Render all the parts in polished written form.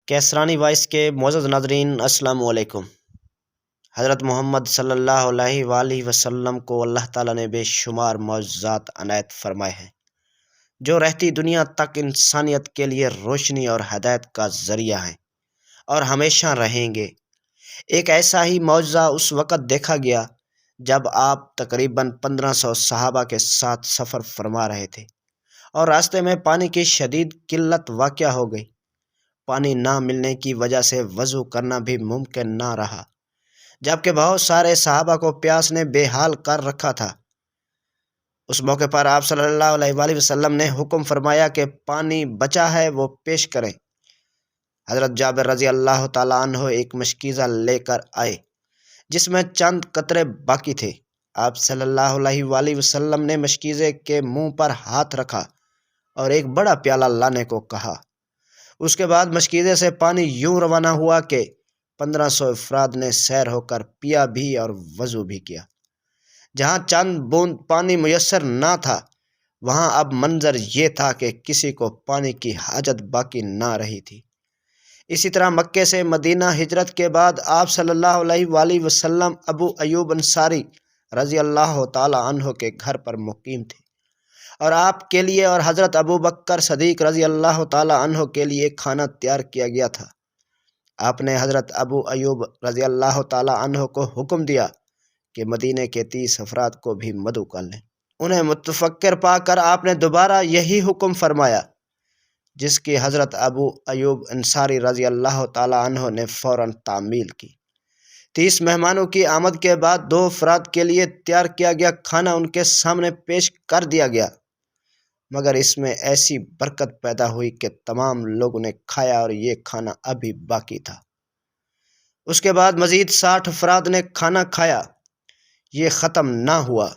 کیسرانی voice کے معزز ناظرین السلام علیکم۔ حضرت محمد صلی اللہ علیہ وآلہ وسلم کو اللہ تعالیٰ نے بے شمار معجزات عنایت فرمائے ہیں جو رہتی دنیا تک انسانیت کے لیے روشنی اور ہدایت کا ذریعہ ہیں اور ہمیشہ رہیں گے۔ ایک ایسا ہی معجزہ اس وقت دیکھا گیا جب آپ تقریباً 1500 صحابہ کے ساتھ سفر فرما رہے تھے اور راستے میں پانی کی شدید قلت واقع ہو گئی۔ پانی نہ ملنے کی وجہ سے وضو کرنا بھی ممکن نہ رہا، جبکہ بہت سارے صحابہ کو پیاس نے بے حال کر رکھا تھا۔ اس موقع پر آپ صلی اللہ علیہ وآلہ وسلم نے حکم فرمایا کہ پانی بچا ہے وہ پیش کریں۔ حضرت جابر رضی اللہ تعالیٰ عنہ ایک مشکیزہ لے کر آئے جس میں چند قطرے باقی تھے۔ آپ صلی اللہ علیہ وآلہ وسلم نے مشکیزے کے منہ پر ہاتھ رکھا اور ایک بڑا پیالہ لانے کو کہا۔ اس کے بعد مشکیزے سے پانی یوں روانہ ہوا کہ 1500 افراد نے سیر ہو کر پیا بھی اور وضو بھی کیا۔ جہاں چند بوند پانی میسر نہ تھا وہاں اب منظر یہ تھا کہ کسی کو پانی کی حاجت باقی نہ رہی تھی۔ اسی طرح مکے سے مدینہ ہجرت کے بعد آپ صلی اللہ علیہ وآلہ وسلم ابو ایوب انصاری رضی اللہ تعالیٰ عنہ کے گھر پر مقیم تھے اور آپ کے لیے اور حضرت ابو بکر صدیق رضی اللہ تعالیٰ عنہ کے لیے کھانا تیار کیا گیا تھا۔ آپ نے حضرت ابو ایوب رضی اللہ تعالیٰ عنہ کو حکم دیا کہ مدینے کے 30 افراد کو بھی مدعو کر لیں۔ انہیں متفکر پا کر آپ نے دوبارہ یہی حکم فرمایا جس کی حضرت ابو ایوب انصاری رضی اللہ تعالیٰ عنہ نے فوراً تعمیل کی۔ 30 مہمانوں کی آمد کے بعد 2 افراد کے لیے تیار کیا گیا کھانا ان کے سامنے پیش کر دیا گیا، مگر اس میں ایسی برکت پیدا ہوئی کہ تمام لوگوں نے کھایا اور یہ کھانا ابھی باقی تھا۔ اس کے بعد مزید 60 افراد نے کھانا کھایا، یہ ختم نہ ہوا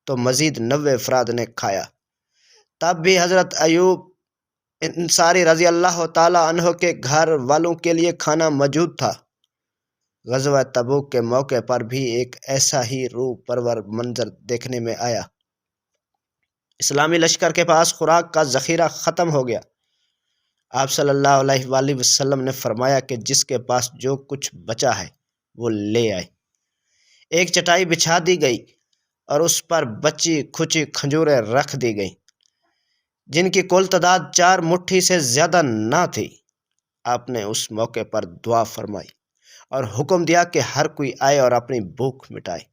تو مزید 90 افراد نے کھایا۔ تب بھی حضرت ایوب انصاری رضی اللہ تعالیٰ عنہ کے گھر والوں کے لیے کھانا موجود تھا۔ غزوہ تبوک کے موقع پر بھی ایک ایسا ہی روح پرور منظر دیکھنے میں آیا۔ اسلامی لشکر کے پاس خوراک کا ذخیرہ ختم ہو گیا۔ آپ صلی اللہ علیہ وآلہ وسلم نے فرمایا کہ جس کے پاس جو کچھ بچا ہے وہ لے آئے۔ ایک چٹائی بچھا دی گئی اور اس پر بچی کھچی کھجوریں رکھ دی گئیں جن کی کل تعداد 4 مٹھی سے زیادہ نہ تھی۔ آپ نے اس موقع پر دعا فرمائی اور حکم دیا کہ ہر کوئی آئے اور اپنی بھوک مٹائے۔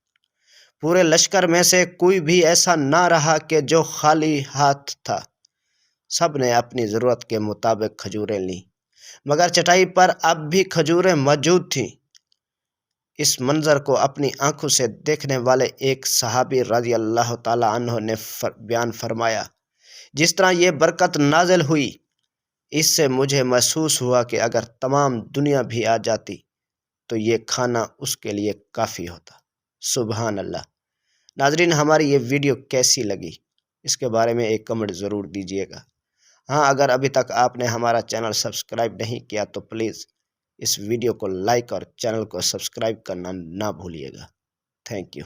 پورے لشکر میں سے کوئی بھی ایسا نہ رہا کہ جو خالی ہاتھ تھا، سب نے اپنی ضرورت کے مطابق کھجوریں لیں، مگر چٹائی پر اب بھی کھجوریں موجود تھیں۔ اس منظر کو اپنی آنکھوں سے دیکھنے والے ایک صحابی رضی اللہ تعالیٰ عنہ نے بیان فرمایا، جس طرح یہ برکت نازل ہوئی اس سے مجھے محسوس ہوا کہ اگر تمام دنیا بھی آ جاتی تو یہ کھانا اس کے لیے کافی ہوتا۔ سبحان اللہ۔ ناظرین، ہماری یہ ویڈیو کیسی لگی اس کے بارے میں ایک کمنٹ ضرور دیجیے گا۔ ہاں، اگر ابھی تک آپ نے ہمارا چینل سبسکرائب نہیں کیا تو پلیز اس ویڈیو کو لائک اور چینل کو سبسکرائب کرنا نہ بھولیے گا۔ Thank you.